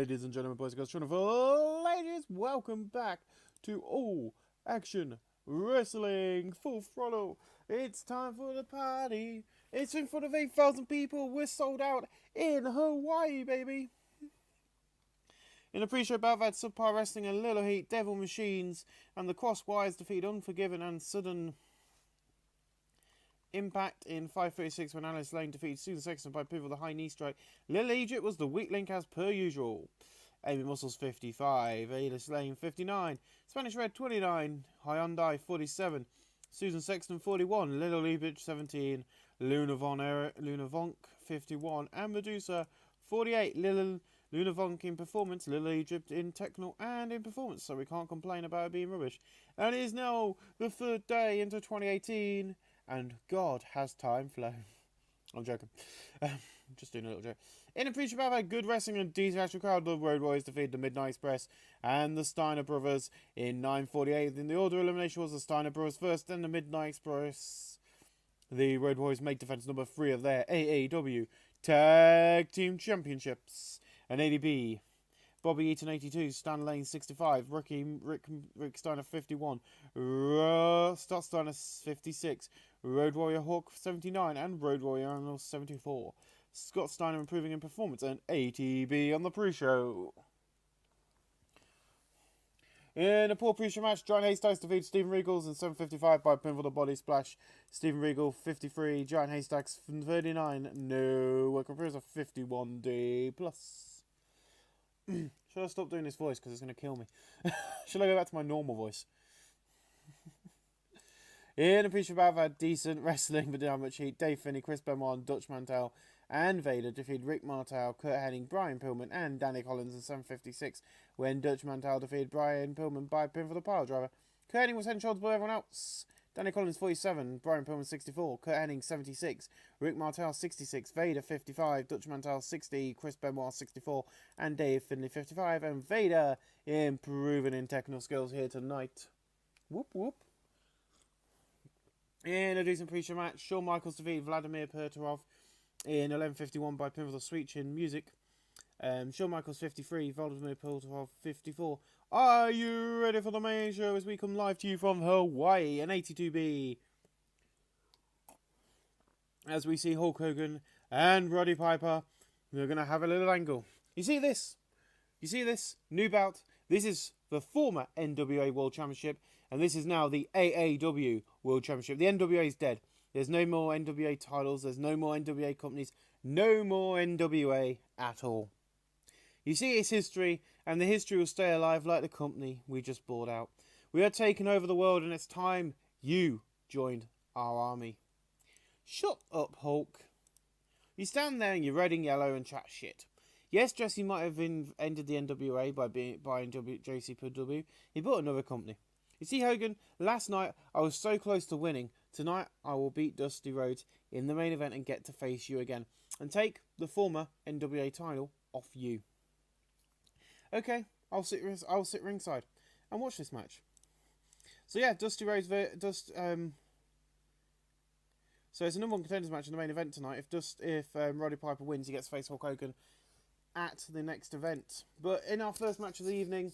Ladies and gentlemen, boys and girls, children of ladies, welcome back to All Action Wrestling Full Throttle. It's time for the party. It's in front of 8,000 people. We're sold out in Hawaii, baby. In a pre-show bout, we've had Subpar Wrestling and Little Heat, Devil Machines, and the Crosswires defeat Unforgiven and Sudden Impact in 5:36 when Alice Lane defeated Susan Sexton by pivot with a high knee strike. Little Egypt was the weak link as per usual. Amy Muscles 55, Alice Lane 59, Spanish Red 29, Hyundai 47, Susan Sexton 41, Little Egypt 17, Luna Vonk 51, and Medusa 48. Luna Vonk in performance, Little Egypt in technical and in performance, so we can't complain about it being rubbish. And it is now the third day into 2018. And God, has time flown. I'm joking. Just doing a little joke. In a pre-show bout, good wrestling and decent actual crowd. The Road Warriors defeated the Midnight Express and the Steiner Brothers in 9:48. In the order of elimination was the Steiner Brothers first, then the Midnight Express. The Road Warriors make defense number 3 of their AAW Tag Team Championships. And ADB. Bobby Eaton 82, Stan Lane 65, Rick Steiner 51, Scott Steiner 56, Road Warrior Hawk 79, and Road Warrior Arnold 74. Scott Steiner improving in performance and ATB on the pre-show. In a poor pre-show match, Giant Haystacks defeated Steven Regals in 7:55 by pinfall to body splash. Steven Regal 53, Giant Haystacks 39, no work appears of 51D plus. Should I stop doing this voice because it's going to kill me? Should I go back to my normal voice? In a pre-show bout, I've had decent wrestling but didn't have much heat. Dave Finney, Chris Benoit, Dutch Mantel, and Vader defeated Rick Martel, Kurt Hennig, Brian Pillman, and Danny Collins in 7:56 when Dutch Mantel defeated Brian Pillman by pin for the pile driver. Kurt Hennig was head and shoulders above everyone else. Danny Collins 47, Brian Pillman 64, Kurt Hennig 76, Rick Martel 66, Vader 55, Dutch Mantel 60, Chris Benoit 64, and Dave Finley 55, and Vader improving in technical skills here tonight. Whoop whoop. In a decent pre-show match, Shawn Michaels defeated Vladimir Perturov in 11:51 by pinfall of Sweet Chin Music. Shawn Michaels 53, Vladimir Perturov 54. Are you ready for the main show as we come live to you from Hawaii and ATB? As we see Hulk Hogan and Roddy Piper, we're going to have a little angle. You see this? You see this? New bout. This is the former NWA World Championship, and this is now the AAW World Championship. The NWA is dead. There's no more NWA titles. There's no more NWA companies. No more NWA at all. You see its history, and the history will stay alive like the company we just bought out. We are taking over the world, and it's time you joined our army. Shut up, Hulk. You stand there in your red and yellow and chat shit. Yes, Jesse might have ended the NWA by buying JCPW. He bought another company. You see, Hogan, last night I was so close to winning. Tonight I will beat Dusty Rhodes in the main event and get to face you again. And take the former NWA title off you. Okay, I'll sit ringside and watch this match. So yeah, Dusty Rhodes so it's a number one contenders match in the main event tonight. If Roddy Piper wins, he gets to face Hulk Hogan at the next event. But in our first match of the evening,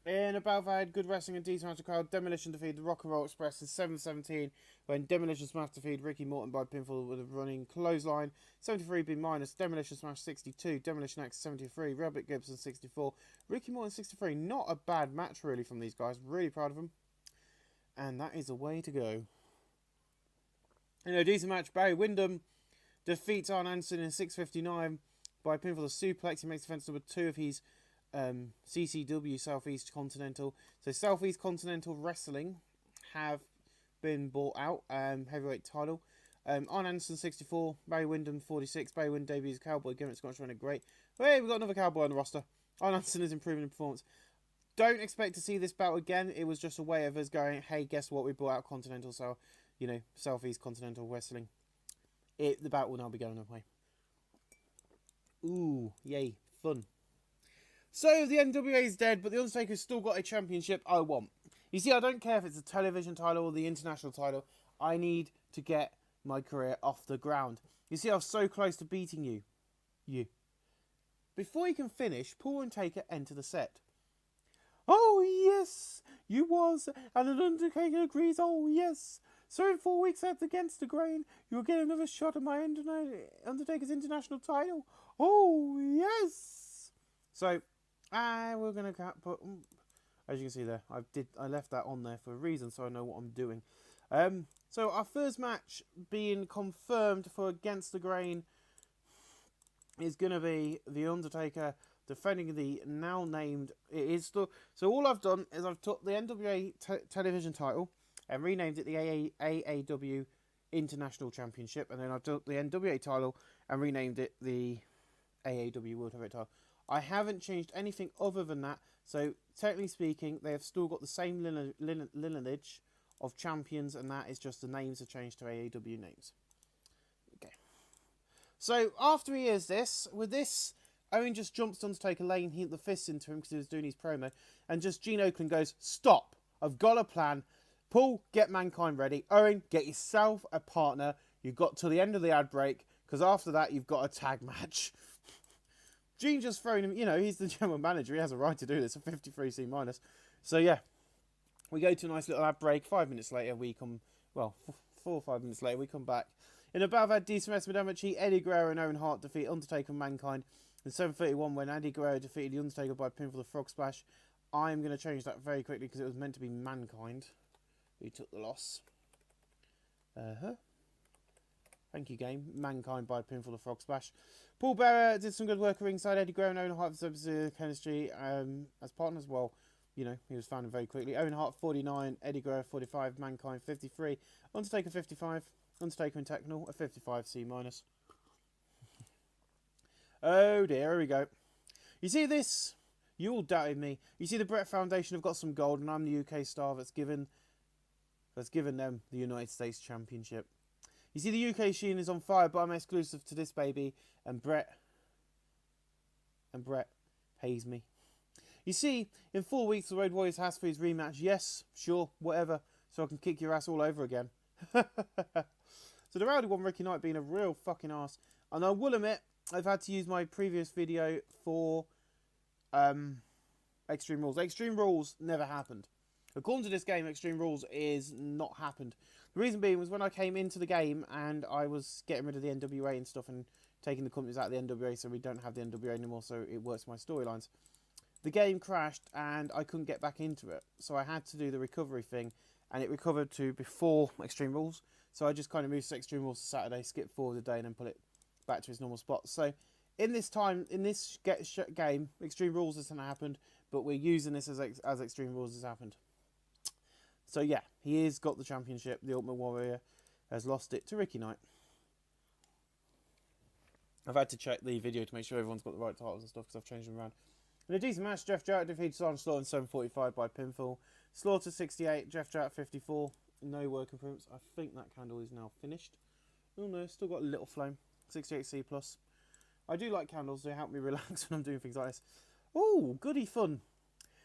in a bout that had good wrestling and decent match of crowd, Demolition defeated the Rock and Roll Express in 7:17 when Demolition Smash defeated Ricky Morton by pinfall with a running clothesline. 73 B minus, Demolition Smash 62, Demolition X 73, Rabbit Gibson 64, Ricky Morton 63. Not a bad match really from these guys. Really proud of them. And that is the way to go. In a decent match, Barry Windham defeats Arn Anderson in 6:59 by pinfall of suplex. He makes defense number 2 of his CCW Southeast Continental. So Southeast Continental Wrestling have been bought out. Heavyweight title. Arn Anderson 64, Barry Windham 46. Barry Windham debuts Cowboy gimmick. Scotch running great. Hey, we've got another Cowboy on the roster. Arn Anderson is improving in performance. Don't expect to see this bout again. It was just a way of us going, hey, guess what? We bought out Continental, so Southeast Continental Wrestling. The bout will now be going away. Ooh, yay, fun. So, the NWA is dead, but the Undertaker's still got a championship I want. You see, I don't care if it's a television title or the international title. I need to get my career off the ground. You see, I was so close to beating you. Before he can finish, Paul and Taker enter the set. Oh, yes, you was, and an Undertaker agrees, oh, yes. So in 4 weeks after Against the Grain, you'll get another shot at my Undertaker's international title. Oh, yes. So, we're going to put, as you can see there, I left that on there for a reason, so I know what I'm doing. So our first match being confirmed for Against the Grain is going to be The Undertaker defending the now named... It is still... So all I've done is I've took the NWA television title and renamed it the AAW International Championship, and then I've took the NWA title and renamed it the AAW World Heavyweight title. I haven't changed anything other than that, so technically speaking, they have still got the same lineage of champions, and that is just the names have changed to AAW names. Okay. So after he hears this, with this, Owen just jumps to Undertaker, laying the fists into him because he was doing his promo, and just Gene Okerlund goes, "Stop! I've got a plan. Paul, get Mankind ready. Owen, get yourself a partner. You've got till the end of the ad break, because after that, you've got a tag match." Gene just throwing him, you know, he's the general manager. He has a right to do this, a 53C minus. So, yeah, we go to a nice little ad break. 5 minutes later, we come, well, 4 or 5 minutes later, we come back. In a battle of decent wrestling damage, Eddie Guerrero and Owen Hart defeat Undertaker and Mankind. In 7:31, when Eddie Guerrero defeated The Undertaker by pinfall the Frog Splash. I'm going to change that very quickly because it was meant to be Mankind who took the loss. Thank you, game. Mankind by pinfall the Frog Splash. Paul Bearer did some good work at ringside. Eddie Guerrero and Owen Hart for chemistry as partners. Well, you know, he was found very quickly. Owen Hart 49, Eddie Guerrero 45, Mankind 53, Undertaker 55, Undertaker and Technical a 55C minus. Oh dear, here we go. You see this? You all doubted me. You see the Brett Foundation have got some gold, and I'm the UK star that's given them the United States Championship. You see the UK sheen is on fire, but I'm exclusive to this baby, and Brett pays me. You see, in 4 weeks the Road Warriors has for his rematch. Yes, sure, whatever, so I can kick your ass all over again. So the Rowdy one, Ricky Knight being a real fucking ass. And I will admit, I've had to use my previous video for Extreme Rules. Extreme Rules never happened. According to this game, Extreme Rules is not happened. The reason being was when I came into the game and I was getting rid of the NWA and stuff and taking the companies out of the NWA, so we don't have the NWA anymore, so it works my storylines. The game crashed and I couldn't get back into it, so I had to do the recovery thing, and it recovered to before Extreme Rules. So I just kind of moved to Extreme Rules to Saturday, skip forward a day, and then put it back to its normal spot. So in this game, Extreme Rules hasn't happened, but we're using this as Extreme Rules has happened. So yeah, he has got the championship. The Ultimate Warrior has lost it to Ricky Knight. I've had to check the video to make sure everyone's got the right titles and stuff because I've changed them around. In a decent match, Jeff Jarrett defeated Sergeant Slaughter in 7:45 by pinfall. Slaughter 68, Jeff Jarrett 54. No work improvements. I think that candle is now finished. Oh no, still got a little flame. 68C plus. I do like candles. They help me relax when I'm doing things like this. Oh, goody fun.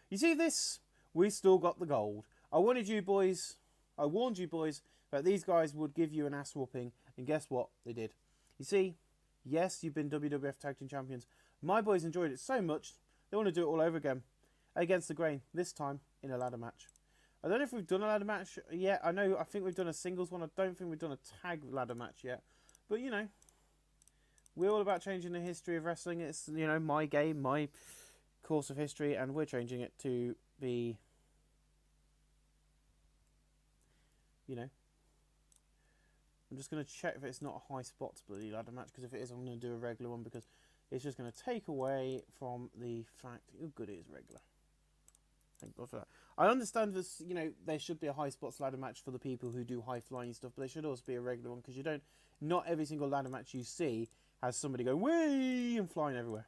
You see this? We still got the gold. I warned you boys that these guys would give you an ass whooping, and guess what? They did. You see, yes, you've been WWF Tag Team Champions. My boys enjoyed it so much, they want to do it all over again. Against the Grain, this time in a ladder match. I don't know if we've done a ladder match yet. I think we've done a singles one. I don't think we've done a tag ladder match yet. But, you know, we're all about changing the history of wrestling. It's, you know, my game, my course of history, and we're changing it to be, you know, I'm just going to check if it's not a high spots bloody ladder match, because if it is, I'm going to do a regular one, because it's just going to take away from the fact how good it is regular. Thank God for that. I understand this, you know, there should be a high spots ladder match for the people who do high flying stuff, but there should also be a regular one, because not every single ladder match you see has somebody going way and flying everywhere.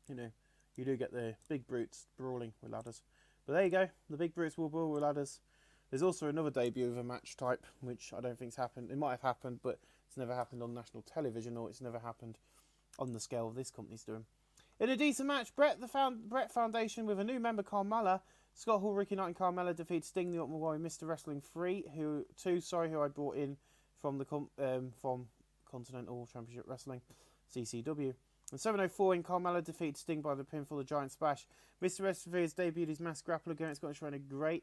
You know, you do get the big brutes brawling with ladders. But there you go, the big brutes will brawl with ladders. There's also another debut of a match type, which I don't think's happened. It might have happened, but it's never happened on national television, or it's never happened on the scale this company's doing. In a decent match, Brett Foundation with a new member, Carmella. Scott Hall, Ricky Knight and Carmella defeat Sting, the Ultimate Warrior, Mr. Wrestling 3, who I brought in from the from Continental Championship Wrestling, CCW. And 704 in Carmella defeated Sting by the pinfall, the Giant Splash. Mr. Wrestling has debuted his masked grappler against Scottish Runner Great.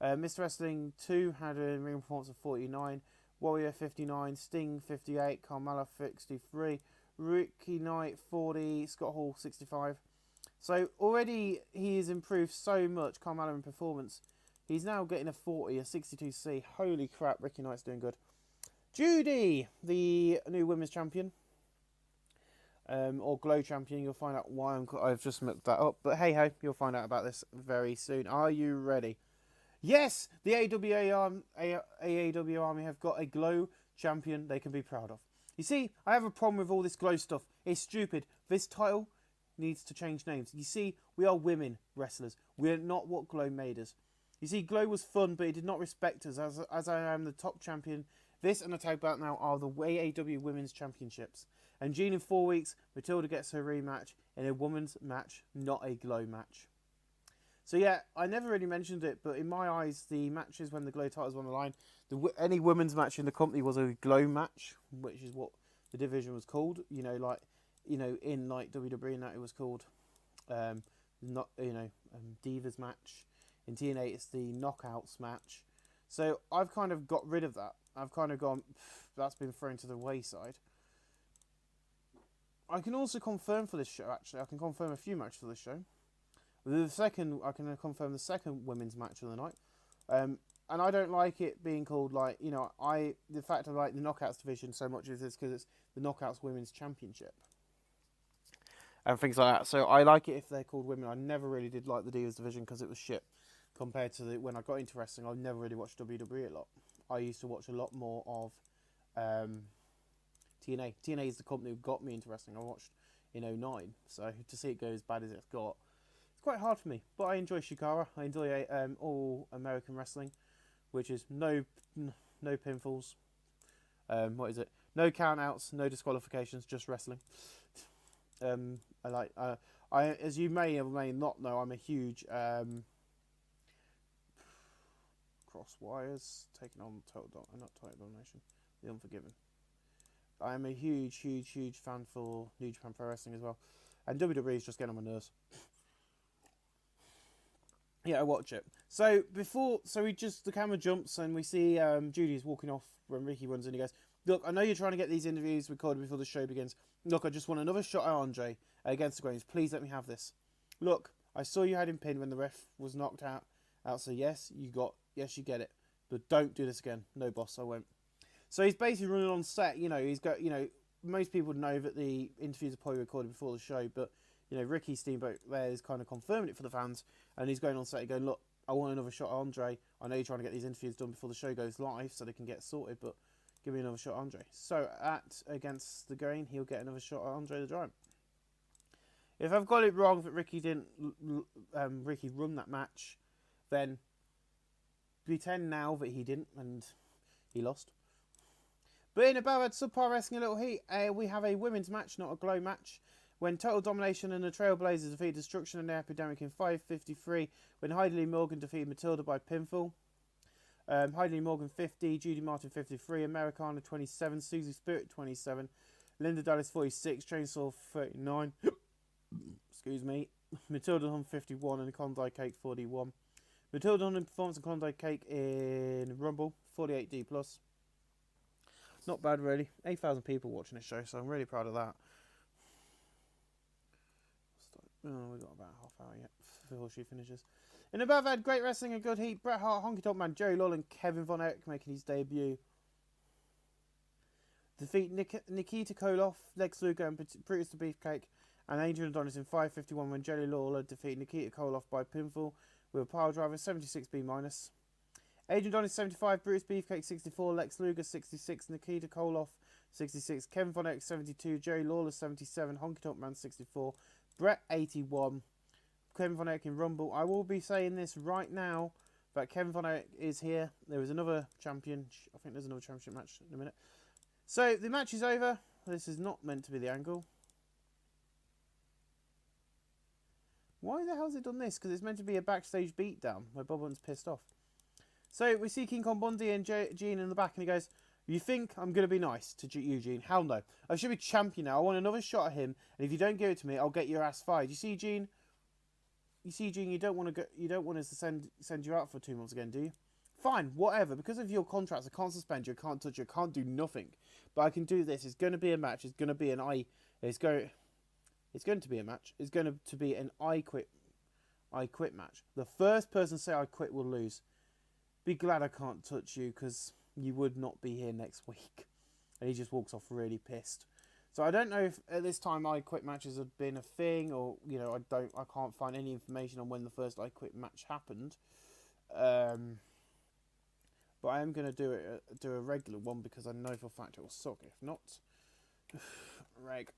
Mr. Wrestling 2 had a ring performance of 49. Warrior 59, Sting 58, Carmella 63, Ricky Knight 40, Scott Hall 65. So already he has improved so much, Carmella, in performance. He's now getting a 40, a 62C. Holy crap, Ricky Knight's doing good. Judy, the new women's champion. Or Glow champion. You'll find out why I've just looked that up. But hey ho, you'll find out about this very soon. Are you ready? Yes, the AAW Army have got a Glow champion they can be proud of. You see, I have a problem with all this Glow stuff. It's stupid. This title needs to change names. You see, we are women wrestlers. We're not what Glow made us. You see, Glow was fun, but it did not respect us. As I am the top champion, this and the tag belt now are the AAW Women's Championships. And Jean, in 4 weeks, Matilda gets her rematch in a women's match, not a Glow match. So yeah, I never really mentioned it, but in my eyes, the matches when the Glow titles were on the line, any women's match in the company was a Glow match, which is what the division was called. You know, like, in like WWE and that, it was called, Divas match. In TNA, it's the Knockouts match. So I've kind of got rid of that. I've kind of gone, that's been thrown to the wayside. I can also confirm for this show, actually. I can confirm a few matches for this show. I can confirm the second women's match of the night. And I don't like it being called, like, the fact I like the Knockouts division so much is because it's the Knockouts Women's Championship. And things like that. So I like it if they're called women. I never really did like the Divas division because it was shit. Compared to when I got into wrestling, I never really watched WWE a lot. I used to watch a lot more of TNA. TNA is the company who got me into wrestling. I watched in 2009. So to see it go as bad as it's got, it's quite hard for me. But I enjoy Shikara. I enjoy all American wrestling, which is no pinfalls. What is it? No countouts, no disqualifications, just wrestling. As you may or may not know, I'm a huge Cross Wires, taking on Total Domination, The Unforgiven. I am a huge fan for New Japan Pro Wrestling as well. And WWE is just getting on my nerves. Yeah, I watch it. So the camera jumps and we see Judy's walking off when Ricky runs in. He goes, "Look, I know you're trying to get these interviews recorded before the show begins. Look, I just want another shot at Andre against the Grains. Please let me have this. Look, I saw you had him pinned when the ref was knocked out. So yes, you get it. But don't do this again. No, boss, I won't." So he's basically running on set. He's got, most people know that the interviews are probably recorded before the show, but, Ricky Steamboat there is kind of confirming it for the fans, and he's going on set going, "Look, I want another shot at Andre. I know you're trying to get these interviews done before the show goes live so they can get sorted, but give me another shot at Andre." So against the Grain, he'll get another shot at Andre the Giant. If I've got it wrong that Ricky didn't run that match, then pretend now that he didn't and he lost. But in above subpar wrestling a little heat, we have a women's match, not a Glow match. When Total Domination and the Trailblazers defeated Destruction and the Epidemic in 5:53, when Heidi Lee Morgan defeated Matilda by pinfall. Heidi Lee Morgan 50, Judy Martin 53, Americana 27, Susie Spirit 27, Linda Dallas 46, Chainsaw 39, excuse me, Matilda Hunt 51 and Klondike Cake 41. Matilda Hunt in performance and Klondike Cake in Rumble 48D+. Not bad, really. 8,000 people watching this show, so I'm really proud of that. We've got about half hour yet before she finishes. In above, had great wrestling and good heat. Bret Hart, Honky Tonk Man, Jerry Lawler and Kevin Von Erich making his debut. Defeat Nikita Koloff, Lex Luger and Brutus the Beefcake and Adrian Adonis in 5:51 when Jerry Lawler defeated Nikita Koloff by pinfall with a pile driver 76B-. Adrian Adonis 75, Brutus Beefcake 64, Lex Luger 66, Nikita Koloff 66, Kevin Von Erich 72, Jerry Lawler 77, Honky Tonk Man 64, Bret 81, Kevin Von Erich in Rumble. I will be saying this right now that Kevin Von Erich is here. There is another champion. I think there's another championship match in a minute. So the match is over. This is not meant to be the angle. Why the hell has it done this? Because it's meant to be a backstage beatdown where Bob Orton's pissed off. So we see King Kong Bundy and Gene in the back, and he goes, You think I'm going to be nice to Eugene? Hell no. I should be champion now. I want another shot at him, and if you don't give it to me, I'll get your ass fired. You see, Gene? You don't want to go. You don't want us to send you out for 2 months again, do you? Fine, whatever. Because of your contracts, I can't suspend you. I can't touch you. I can't do nothing. But I can do this. It's going to be a match. It's going to be an It's going to be a match. It's going to be an I quit match. The first person to say I quit will lose. Be glad I can't touch you, because you would not be here next week. And he just walks off really pissed. So I don't know if at this time I quit matches have been a thing, or I can't find any information on when the first I quit match happened. But I am going to do a regular one, because I know for a fact it will suck. If not, reg.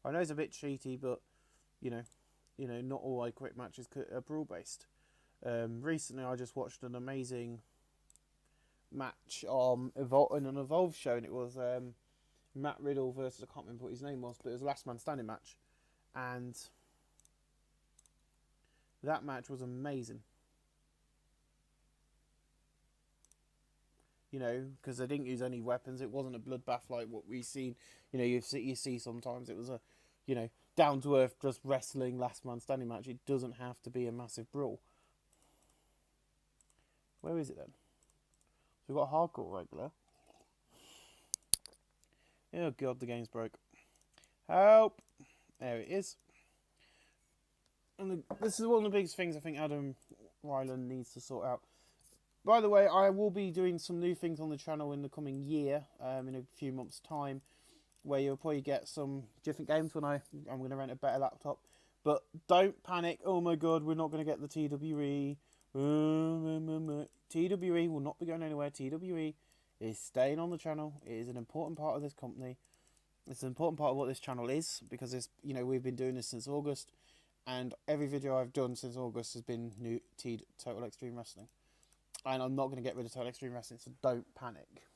I know it's a bit cheaty, but not all I quit matches are brawl based. Recently, I just watched an amazing match on an Evolve show, and it was Matt Riddle versus, I can't remember what his name was, but it was a last man standing match, and that match was amazing. Because they didn't use any weapons. It wasn't a bloodbath like what we've seen. You see sometimes. It was a, down to earth, just wrestling last man standing match. It doesn't have to be a massive brawl. Where is it then? So we've got hardcore regular. Oh god, the game's broke. Help! There it is. And this is one of the biggest things I think Adam Ryland needs to sort out. By the way, I will be doing some new things on the channel in the coming year, in a few months' time, where you'll probably get some different games when I'm going to rent a better laptop. But don't panic. Oh my god, we're not going to get the TWE. TWE will not be going anywhere. TWE is staying on the channel. It is an important part of this company. It's an important part of what this channel is, because it's, we've been doing this since August, and every video I've done since August has been new Total Extreme Wrestling. And I'm not going to get rid of Total Extreme Wrestling, so don't panic.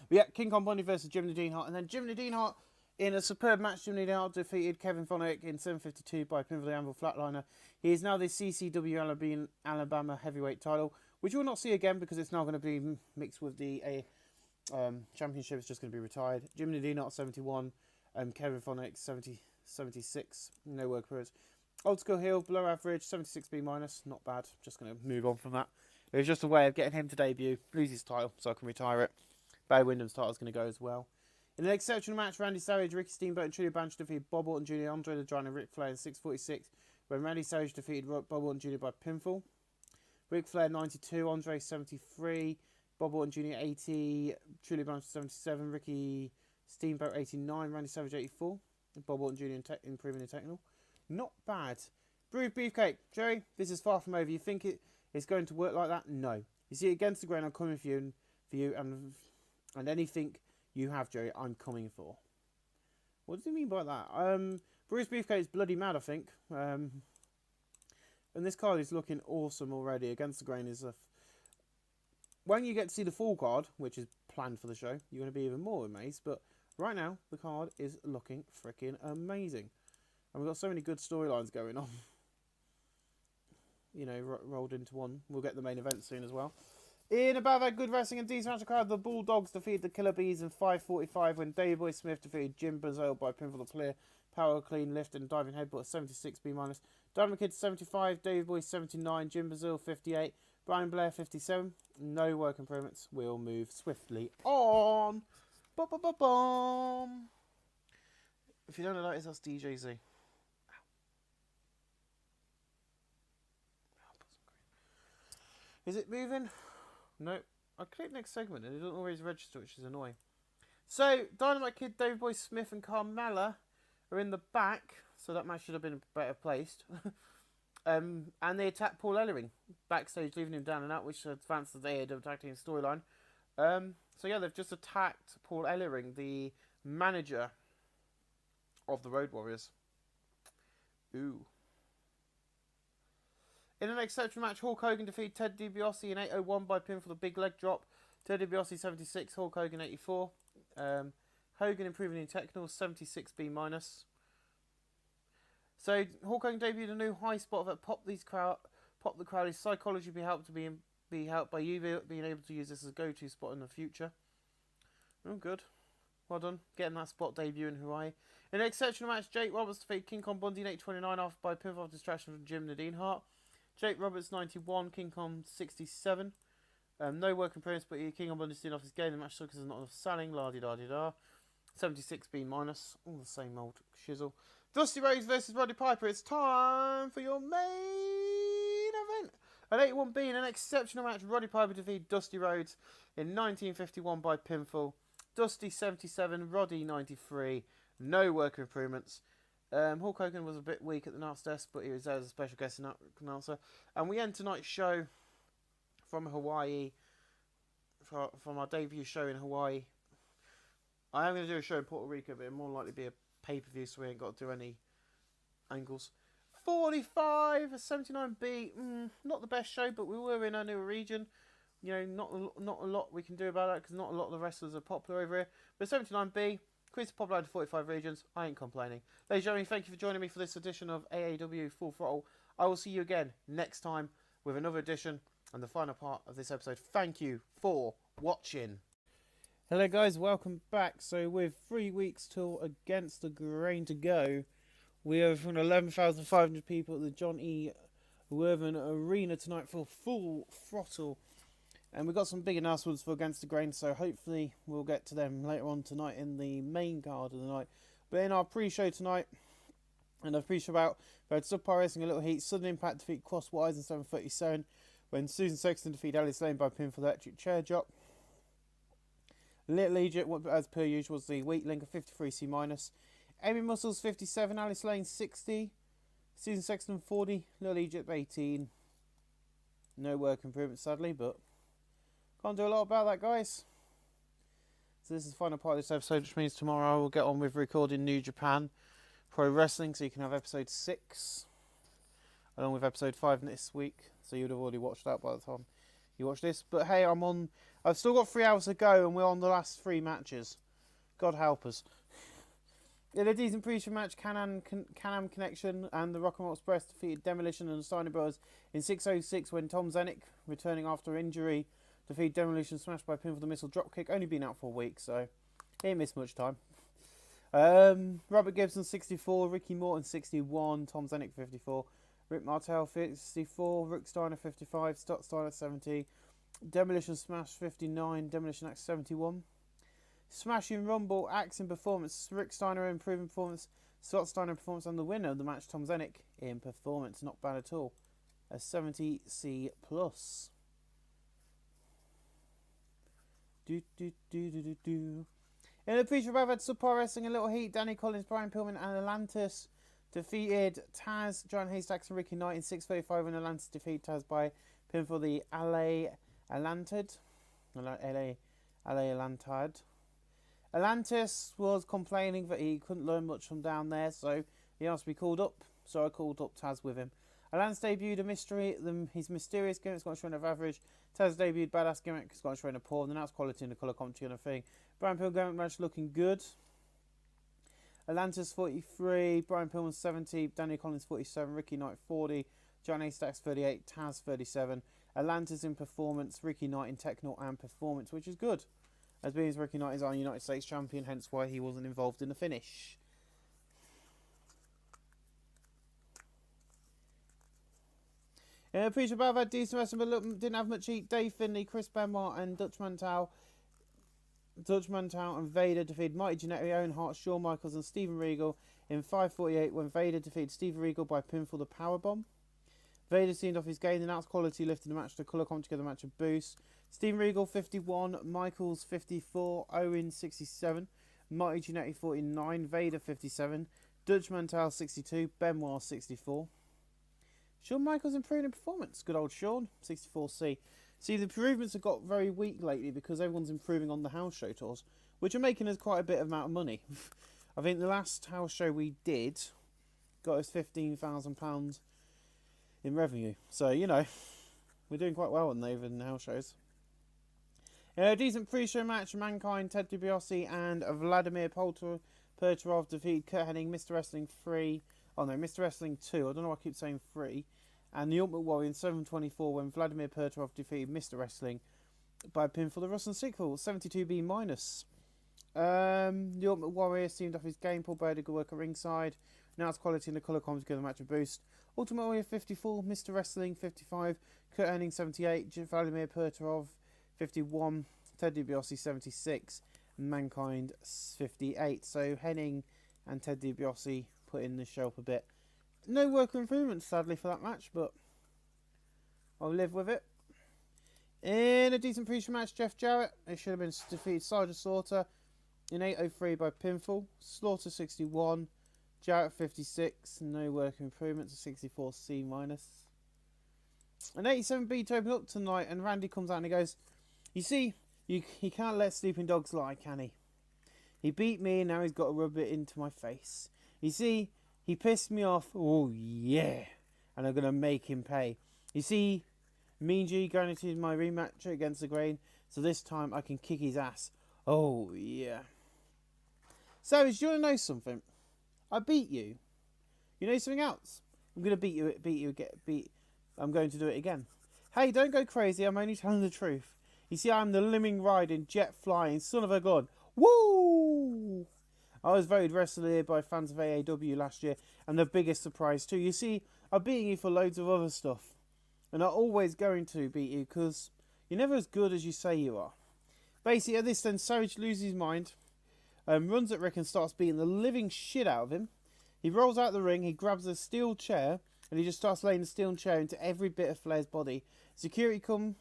But yeah, King Kong Bundy versus Jim the Dean Hart. And then Jim the Dean Hart, in a superb match, Jim the Dean Hart defeated Kevin Phonic in 7:52 by pinfall the Anvil Flatliner. He is now the CCW Alabama heavyweight title, which you will not see again, because it's now going to be mixed with the championship. It's just going to be retired. Jim the Dean Hart 71, Kevin Phonic 76. No work for us. Old School Heel, below average, 76B minus. Not bad. Just going to move on from that. It was just a way of getting him to debut, lose his title, so I can retire it. Barry Windham's title is going to go as well. In an exceptional match, Randy Savage, Ricky Steamboat, and Trudy Banch defeated Bob Orton Jr., Andre the Giant, and Ric Flair in 6:46, when Randy Savage defeated Bob Orton Jr. by pinfall. Ric Flair 92, Andre 73, Bob Orton Jr. 80, Trudy Banch 77, Ricky Steamboat 89, Randy Savage 84, and Bob Orton Jr. improving the technical. Not bad. Brewed Beefcake, Jerry, this is far from over. You think it's going to work like that? No. You see, against the grain, I'm coming for you, and anything you have, Jerry, I'm coming for. What does he mean by that? Bruce Beefcake is bloody mad, I think. And this card is looking awesome already. Against the grain is when you get to see the full card, which is planned for the show, you're going to be even more amazed. But right now, the card is looking freaking amazing. And we've got so many good storylines going on. Rolled into one. We'll get the main event soon as well. In about that good wrestling and decent match card, the Bulldogs defeated the Killer Bees in 5:45 when Davey Boy Smith defeated Jim Brazil by pinfall the clear, power clean, lift and diving headbutt 76B minus. Dynamite Kid 75, Davey Boy 79, Jim Brazil 58, Brian Blair 57. No work improvements. We'll move swiftly on. Ba-ba-ba-bum. If you don't know that, that's DJZ. Is it moving? No. I click next segment and it doesn't always register, which is annoying. So, Dynamite Kid, David Boy Smith and Carmella are in the back. So that match should have been better placed. And they attack Paul Ellering backstage, leaving him down and out, which advances the AAW Tag Team storyline. So yeah, they've just attacked Paul Ellering, the manager of the Road Warriors. Ooh. In an exceptional match, Hulk Hogan defeated Ted DiBiase in 8:01 by pinfall the big leg drop. Ted DiBiase 76, Hulk Hogan 84. Hogan improving in technical 76B minus. So Hulk Hogan debuted a new high spot that popped the crowd. His psychology be helped to be be helped by you being able to use this as a go-to spot in the future. Oh, good. Well done, getting that spot debut in Hawaii. In an exceptional match, Jake Roberts defeated King Kong Bundy in 8:29 off by pinfall distraction from Jim Nadine Hart. Jake Roberts 91, King Kong 67. No working appearance, but King Kong Bundy still off his game. The match took as not enough selling, la-di-da-di-da. 76 B minus, all the same old shizzle. Dusty Rhodes versus Roddy Piper. It's time for your main event. At 81B, in an exceptional match, Roddy Piper defeated Dusty Rhodes in 1951 by pinfall. Dusty 77, Roddy 93. No worker improvements. Hulk Hogan was a bit weak at the announce desk, but he was there as a special guest announcer. And we end tonight's show from Hawaii, from our debut show in Hawaii. I am going to do a show in Puerto Rico, but it'll more likely be a pay-per-view, so we ain't got to do any angles. 45, 79B, not the best show, but we were in our new region. You know, not a lot we can do about that, because not a lot of the wrestlers are popular over here. But 79B, increase the popularity to 45 regions, I ain't complaining. Ladies and gentlemen, thank you for joining me for this edition of AAW Full Throttle. I will see you again next time with another edition and the final part of this episode. Thank you for watching. Hello guys, welcome back. So with 3 weeks till Against the Grain to go, we have 11,500 people at the John E. Worthen Arena tonight for Full Throttle. And we've got some big announcements for Against the Grain, so hopefully we'll get to them later on tonight in the main card of the night. But in our pre-show tonight, and I've pre-show about, we had Subpar Racing a little heat, Sudden Impact defeat Crosswise in 7:37, when Susan Sexton defeated Alice Lane by pinfall electric chair drop. Little Egypt, as per usual, was the weak link of 53 C-. Amy Muscles 57, Alice Lane 60, Susan Sexton 40, Little Egypt 18. No work improvement sadly, but can't do a lot about that, guys. So this is the final part of this episode, which means tomorrow I will get on with recording New Japan Pro Wrestling, so you can have episode 6 along with episode 5 this week. So you would have already watched that by the time you watch this. But hey, I've still got 3 hours to go, and we're on the last 3 matches. God help us. In a decent pre-show match, Can-Am Connection and the Rock and Roll Express defeated Demolition and the Steiner Brothers in 6:06 when Tom Zennick, returning after injury, defeated Demolition, smashed by pinfall the missile dropkick. Only been out for a week, so he ain't missed much time. Robert Gibson 64, Ricky Morton 61, Tom Zennick 54, Rick Martel 54, Rick Steiner 55, Scott Steiner 70, Demolition Smash 59, Demolition Axe 71. Smashing Rumble, Axe in performance, Rick Steiner in improving performance, Scott Steiner in performance, and the winner of the match, Tom Zennick, in performance. Not bad at all. A 70 C+. In the pre-show, I've had Subpar Wrestling, a little heat. Danny Collins, Brian Pillman, and Atlantis defeated Taz, John Haystacks, and Ricky Knight in 6:35 when Atlantis defeated Taz by pinfall the LA Atlantid. Atlantis was complaining that he couldn't learn much from down there, so he asked to be called up. So I called up Taz with him. Atlantis debuted his mysterious gimmick, Scottish Trainer of average. Taz debuted badass gimmick, Scottish Trainer poor. And then that's quality in the colour commentary and a thing. Brian Pillman gimmick match looking good. Atlantis 43, Brian Pillman 70, Danny Collins 47, Ricky Knight 40, John A. Stacks 38, Taz 37. Atlantis in performance, Ricky Knight in technical and performance, which is good. As being as Ricky Knight is our United States champion, hence why he wasn't involved in the finish. In a pre-show, I've had decent wrestling, but didn't have much heat. Dave Finlay, Chris Benoit, and Dutch Mantel and Vader defeated Mighty Jannetty, Owen Hart, Shawn Michaels, and Steven Regal in 5:48 when Vader defeated Steven Regal by pinfall the powerbomb. Vader seemed off his game, and that's quality lifted the match to colour commentary together match of boost. Steven Regal 51, Michaels 54, Owen 67, Mighty Jannetty 49, Vader 57, Dutch Mantel 62, Benoit 64. Shawn Michaels improving in performance. Good old Shawn, 64C. See, the improvements have got very weak lately because everyone's improving on the house show tours, which are making us quite a bit of amount of money. I think the last house show we did got us £15,000 in revenue. So, you know, we're doing quite well on those in the house shows. A decent pre-show match, Mankind, Ted DiBiase and Vladimir Perturov defeat Kurt Hennig, Mr. Wrestling 3. Oh no, Mr. Wrestling 2. I don't know why I keep saying 3. And the Ultimate Warrior in 724 when Vladimir Perturov defeated Mr. Wrestling by a pin for the Russian sequel, 72B minus. The Ultimate Warrior seemed off his game, Paul Bader good work at ringside. Now it's quality in the colour comms to give the match a boost. Ultimate Warrior 54, Mr. Wrestling 55, Kurt Hennig 78, Vladimir Perturov 51, Ted DiBiase 76, Mankind 58. So Hennig and Ted DiBiase putting the show up a bit. No worker improvements sadly for that match, but I'll live with it. In a decent pre-show match, Jeff Jarrett, it should have been defeated Sergeant Slaughter in 8:03 by pinfall. Slaughter 61, Jarrett 56, no worker improvements, a 64C minus. An 87B to open up tonight, and Randy comes out and he goes, "You see, he can't let sleeping dogs lie, can he? He beat me and now he's got to rub it into my face. You see, he pissed me off, oh yeah, and I'm going to make him pay. You see, Mean G guaranteed my rematch against the Grain, so this time I can kick his ass, oh yeah." Savage, do you want to know something? I beat you. You know something else? I'm going to beat you, I'm going to do it again. Hey, don't go crazy, I'm only telling the truth. You see, I'm the limbing riding, jet flying, son of a gun. Woo! I was voted wrestler here by fans of AAW last year, and the biggest surprise too. You see, I've beaten you for loads of other stuff, and I'm always going to beat you, because you're never as good as you say you are. Basically, at this then, Savage loses his mind, runs at Rick and starts beating the living shit out of him. He rolls out the ring, he grabs a steel chair, and he just starts laying the steel chair into every bit of Flair's body. Security come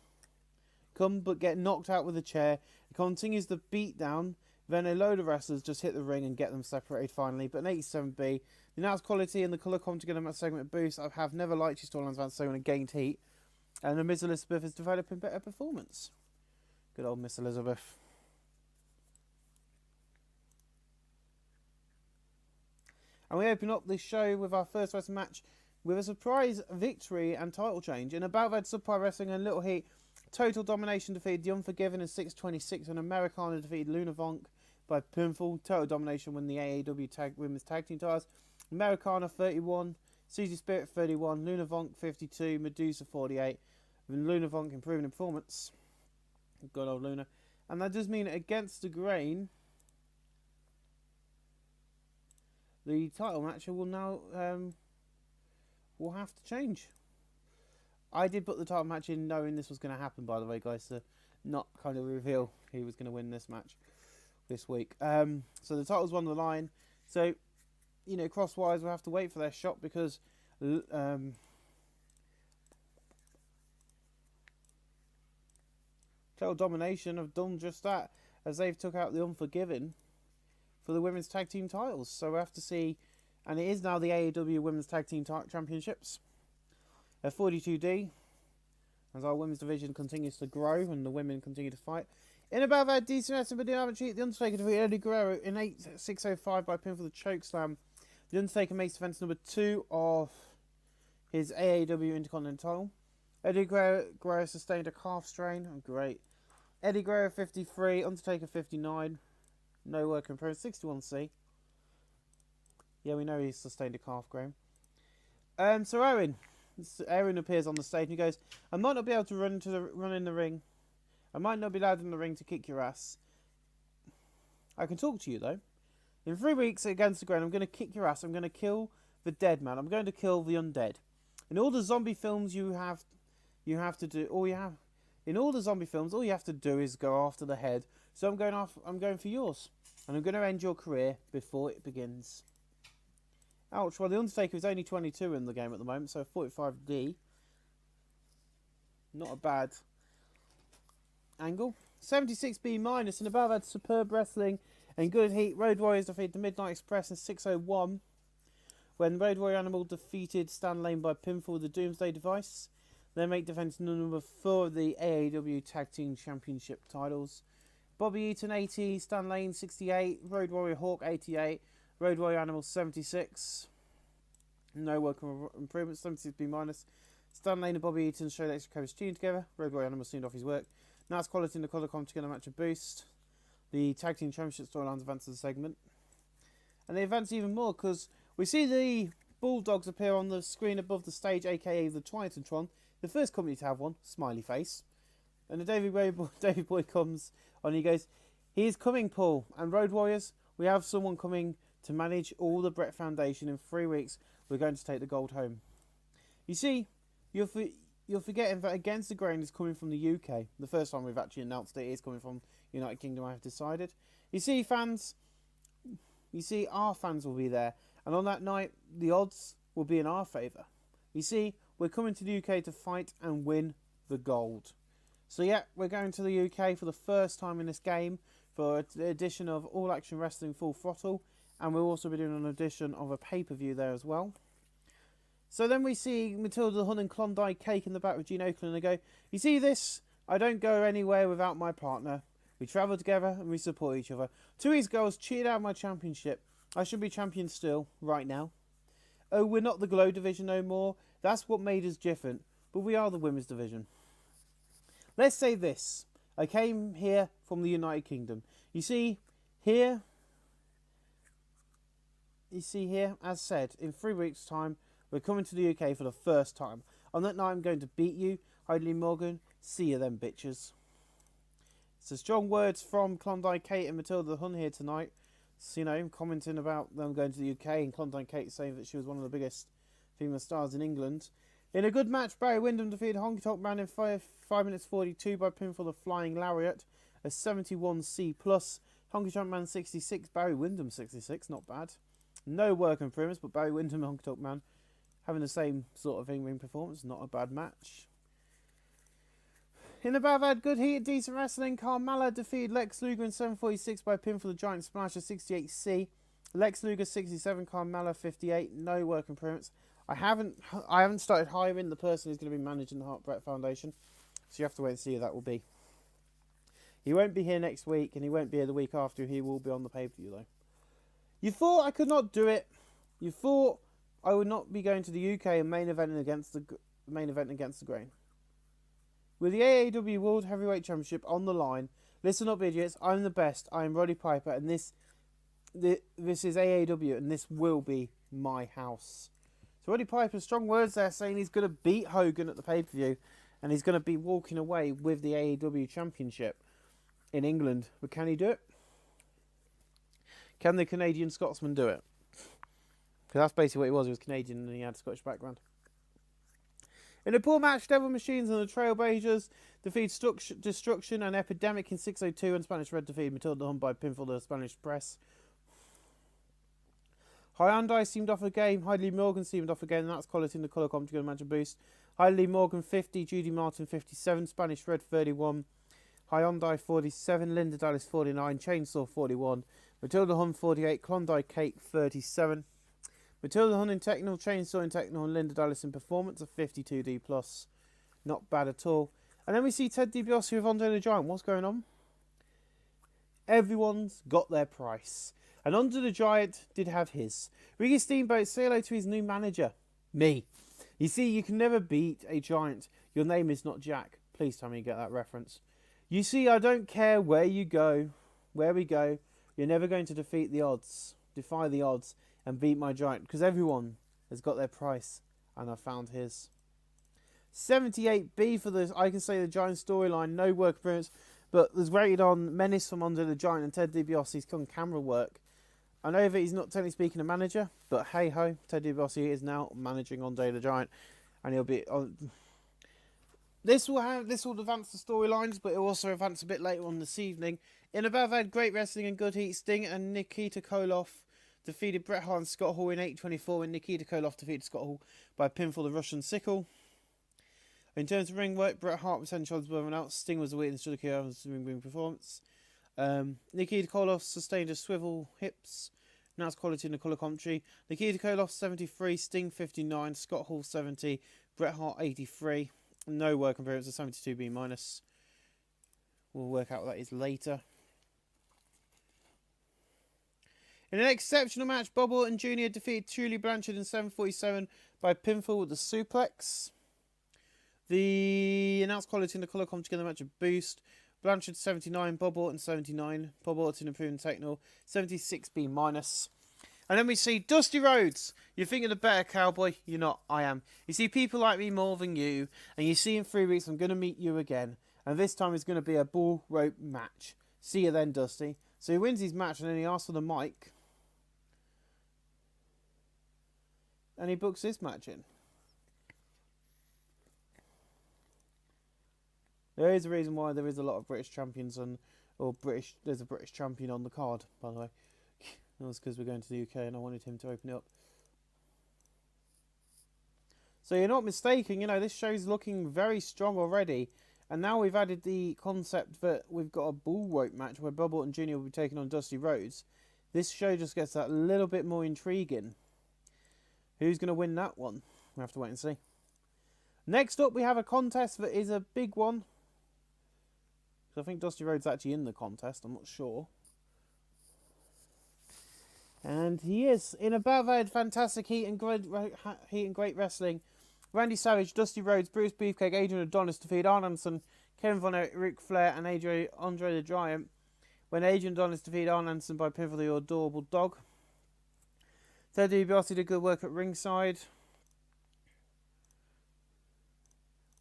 but get knocked out with the chair. He continues the beat down. Then a load of wrestlers just hit the ring and get them separated finally. But an 87B, the announced quality and the colour come together in that segment boost. I have never liked his storylines advanced segment and gained heat. And the Miss Elizabeth is developing better performance. Good old Miss Elizabeth. And we open up this show with our first wrestling match with a surprise victory and title change. In a bout of Subpar Wrestling and Little Heat, Total Domination defeated The Unforgiven in 6:26, and Americana defeated Luna Vonk by pinfall. Total Domination win the AAW Women's Tag Team titles. Americana 31, Susie Spirit 31, Luna Vonk 52, Medusa 48. With Luna Vonk improving in performance. Good old Luna. And that does mean against the Grain, the title match will now will have to change. I did put the title match in knowing this was going to happen, by the way, guys, to not kind of reveal who was going to win this match this week. So the title's on the line. So, you know, crosswise will have to wait for their shot, because Total Domination have done just that, as they've took out the Unforgiven for the Women's Tag Team titles. So we have to see, and it is now the AAW Women's Tag Team Championships. 42D, as our women's division continues to grow and the women continue to fight. In about that decent wrestling, but didn't have a cheat. The Undertaker defeated Eddie Guerrero in 8:605 by pin for the chokeslam. The Undertaker makes defense number 2 of his AAW Intercontinental title. Eddie Guerrero sustained a calf strain. Oh, great. Eddie Guerrero 53, Undertaker 59. No work in progress. 61C. Yeah, we know he's sustained a calf, Graham. So Aaron appears on the stage and he goes, "I might not be able to run in the ring. I might not be allowed in the ring to kick your ass. I can talk to you though. In 3 weeks against the Grain, I'm going to kick your ass. I'm going to kill the dead man. I'm going to kill the undead. In all the zombie films all you have to do is go after the head. So I'm going for yours, and I'm going to end your career before it begins." Ouch. Well, the Undertaker is only 22 in the game at the moment, so 45D. Not a bad angle. 76B minus, and above had superb wrestling and good heat. Road Warriors defeated the Midnight Express in 6:01 when Road Warrior Animal defeated Stan Lane by pinfall with the Doomsday device. They make defense number 4 of the AAW Tag Team Championship titles. Bobby Eaton 80, Stan Lane 68, Road Warrior Hawk 88, Road Warrior Animal 76. No work improvements, 76B minus. Stan Lane and Bobby Eaton showed extra coverage team together. Road Warrior Animal seemed off his work. Now it's quality in the colour comp together match a boost. The Tag Team Championship storylines advance to the segment. And they advance even more because we see the bulldogs appear on the screen above the stage, aka the Titantron. The first company to have one, smiley face. And the Davy Boy comes on, he goes, "He is coming, Paul. And Road Warriors, we have someone coming to manage all the Brett Foundation. In 3 weeks, we're going to take the gold home." You see, you're forgetting that Against the Grain is coming from the UK. The first time we've actually announced it is coming from United Kingdom, I have decided. You see, fans, our fans will be there. And on that night, the odds will be in our favour. You see, we're coming to the UK to fight and win the gold. So yeah, we're going to the UK for the first time in this game for an edition of All Action Wrestling Full Throttle. And we'll also be doing an edition of a pay-per-view there as well. So then we see Matilda the Hun and Klondike Cake in the back with Gene Oakland, and they go, "You see this? I don't go anywhere without my partner. We travel together and we support each other. Two of these girls cheered out my championship. I should be champion still, right now. Oh, we're not the Glow division no more. That's what made us different. But we are the women's division. Let's say this. I came here from the United Kingdom. You see here, as said, in 3 weeks' time, we're coming to the UK for the first time. On that night, I'm going to beat you, Heidley Morgan. See you then, bitches." So strong words from Klondike Kate and Matilda the Hun here tonight. So, commenting about them going to the UK, and Klondike Kate saying that she was one of the biggest female stars in England. In a good match, Barry Windham defeated Honky Tonk Man in 5 minutes 42 by pinfall the Flying Lariat, a 71C+. Honky Tonk Man 66, Barry Windham 66, not bad. No work improvements, but Barry Windham and Honky Tonk Man having the same sort of in-ring performance, not a bad match. In the Bad Good Heat, decent wrestling, Carmella defeated Lex Luger in 7:46 by pinfall the Giant Splash, a 68C. Lex Luger 67, Carmella 58, no work improvements. I haven't started hiring the person who's going to be managing the Heart Brett Foundation, so you have to wait and see who that will be. He won't be here next week, and he won't be here the week after. He will be on the pay-per-view though. You thought I could not do it. You thought I would not be going to the UK and main event against the Grain. With the AAW World Heavyweight Championship on the line, listen up, idiots. I'm the best. I am Roddy Piper, and this is AAW, and this will be my house. So Roddy Piper, strong words there, saying he's going to beat Hogan at the pay-per-view, and he's going to be walking away with the AAW Championship in England. But can he do it? Can the Canadian Scotsman do it? Because that's basically what he was. He was Canadian and he had a Scottish background. In a poor match, Devil Machines and the Trailblazers defeat Destruction and Epidemic in 6:02, and Spanish Red defeated Matilda Hunt by pinfall the Spanish Press. Hyundai seemed off again. Heidley Morgan seemed off again, and that's quality in the colour comp to get a match and boost. Heidley Morgan 50, Judy Martin 57, Spanish Red 31, Hyundai 47, Linda Dallas 49, Chainsaw 41, Matilda Hunt 48, Klondike Cake 37. Matilda Hunt in Technical, Chainsaw in Technical, and Linda Dallas in Performance, a 52D+. Not bad at all. And then we see Ted DiBiase with Andre the Giant. What's going on? Everyone's got their price. And Andre the Giant did have his. Ricky Steamboat, say hello to his new manager. Me. You see, you can never beat a giant. Your name is not Jack. Please tell me you get that reference. You see, I don't care where you go, where we go. You're never going to defy the odds, and beat my giant, because everyone has got their price, and I found his. 78B for the I Can Say the Giant storyline, no work appearance, but there's rated on Menace from Andre the Giant and Ted DiBiase's on camera work. I know that he's not technically speaking a manager, but hey ho, Ted DiBiase is now managing Andre the Giant, and he'll be on. This will advance the storylines, but it will also advance a bit later on this evening. In above, had great wrestling and good heat. Sting and Nikita Koloff defeated Bret Hart and Scott Hall in 8:24, and Nikita Koloff defeated Scott Hall by pinfall the Russian Sickle. In terms of ring work, Bret Hart was 10 shoulders above and out. Sting was the weakness to the ring performance. Nikita Koloff sustained a swivel hips. Now it's quality in the colour commentary. Nikita Koloff 73, Sting 59, Scott Hall 70, Bret Hart 83. No work appearance, a 72B-. We'll work out what that is later. In an exceptional match, Bob Orton Jr. defeated Tully Blanchard in 7:47 by pinfall with the suplex. The announced quality in the colour come together match a boost. Blanchard 79, Bob Orton 79. Bob Orton improving technical 76B-. And then we see Dusty Rhodes. You're thinking the better cowboy. You're not. I am. You see people like me more than you. And you see in 3 weeks I'm going to meet you again. And this time it's going to be a bull rope match. See you then, Dusty. So he wins his match and then he asks for the mic. And he books this match in. There is a reason why there is a lot of British champions there's a British champion on the card, by the way. That was because we're going to the UK and I wanted him to open it up. So you're not mistaken, you know, this show's looking very strong already. And now we've added the concept that we've got a bull rope match where Bob Orton Jr. will be taking on Dusty Rhodes. This show just gets that little bit more intriguing. Who's going to win that one? We'll have to wait and see. Next up, we have a contest that is a big one. So I think Dusty Rhodes is actually in the contest. I'm not sure. And he is. In a battle fantastic heat and great wrestling. Randy Savage, Dusty Rhodes, Bruce Beefcake, Adrian Adonis defeat Arn Anderson, Kevin Von Erich, Ric Flair, and Andre the Giant. When Adrian Adonis defeated Arn Anderson by pinfall the Adorable Dog. Ted DiBiase did good work at ringside.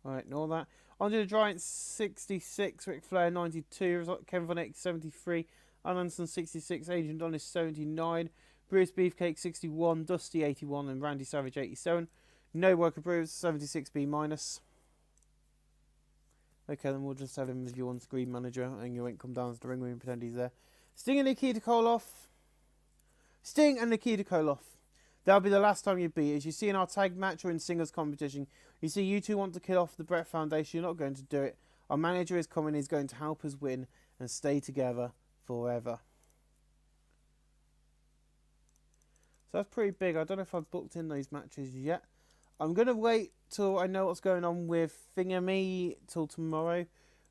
Alright, ignore that. Andre the Giant 66, Ric Flair 92, Kevin Von Erich 73, Arn Anderson 66, Adrian Adonis 79, Bruce Beefcake 61, Dusty 81, and Randy Savage 87. No work approved, 76B-. Okay, then we'll just have him as your on-screen manager, and you won't come down to the ring and pretend he's there. Sting and Nikita Koloff. Sting and Nikita Koloff. That'll be the last time you beat. As you see in our tag match or in singles competition, you see you two want to kill off the Brett Foundation. You're not going to do it. Our manager is coming. He's going to help us win and stay together forever. So that's pretty big. I don't know if I've booked in those matches yet. I'm going to wait till I know what's going on with Thingamy till tomorrow.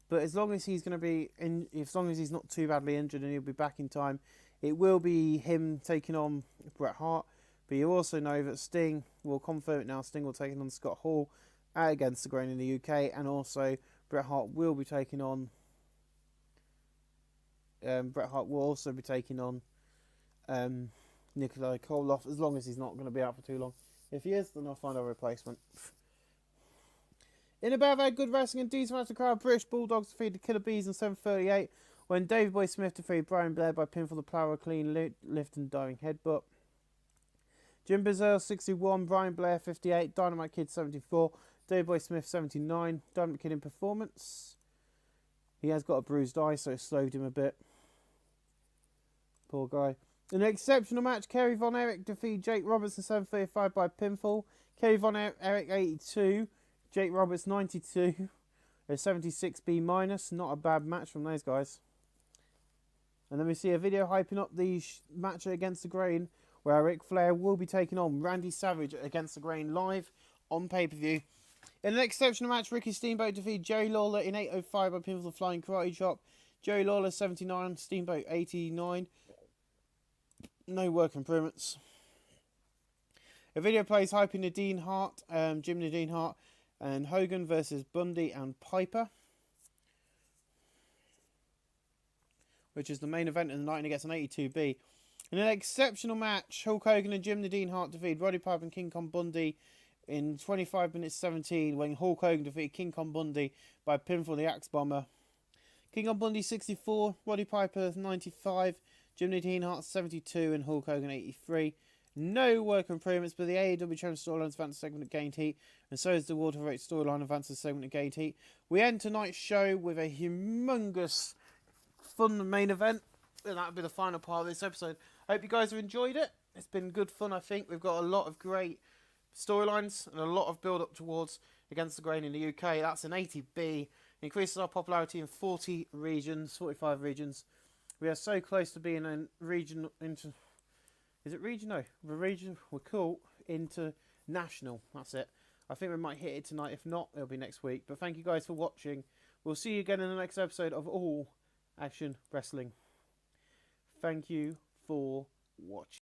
But as long as he's going to be as long as he's not too badly injured and he'll be back in time, it will be him taking on Bret Hart. But you also know that Sting will confirm it now. Sting will take on Scott Hall Against the Grain in the UK, and also Bret Hart will be taking on. Bret Hart will also be taking on Nikolai Koloff, as long as he's not going to be out for too long. If he is, then I'll find a replacement. In a bad way, good wrestling and decent match, the crowd British Bulldogs defeated Killer Bees in 7:38 when Davey Boy Smith defeated Brian Blair by pinfall the Plower clean lift and diving headbutt. Jim Bizarre 61, Brian Blair 58, Dynamite Kid 74, Davey Boy Smith 79, Dynamite Kid in performance. He has got a bruised eye, so it slowed him a bit. Poor guy. In an exceptional match, Kerry Von Erich defeated Jake Roberts in 7:35 by pinfall. Kerry Von Erich 82, Jake Roberts 92, a 76B-. Not a bad match from those guys. And then we see a video hyping up the match Against the Grain, where Ric Flair will be taking on Randy Savage Against the Grain live on pay-per-view. In an exceptional match, Ricky Steamboat defeated Jerry Lawler in 8:05 by pinfall the Flying Karate Chop. Jerry Lawler 79, Steamboat 89. No work improvements. A video plays hyping Nadine Hart, Jim Nadine Hart, and Hogan versus Bundy and Piper, which is the main event of the night, and it gets an 82B. In an exceptional match, Hulk Hogan and Jim Nadine Hart defeated Roddy Piper and King Kong Bundy in 25 minutes 17 when Hulk Hogan defeated King Kong Bundy by pinfall the Axe Bomber. King Kong Bundy 64, Roddy Piper 95, Jim Nadine Hart 72 and Hulk Hogan 83. No work improvements, but the AEW Championship storyline advanced segment at Gained Heat, and so is the World Heavyweight storyline advances segment at Gained Heat. We end tonight's show with a humongous fun main event, and that'll be the final part of this episode. I hope you guys have enjoyed it. It's been good fun, I think. We've got a lot of great storylines and a lot of build-up towards Against the Grain in the UK. That's an 80B. Increases our popularity in 40 regions, 45 regions. We are so close to being a region into... Is it region? No. The region, we're cool, into national. That's it. I think we might hit it tonight. If not, it'll be next week. But thank you guys for watching. We'll see you again in the next episode of All Action Wrestling. Thank you for watching.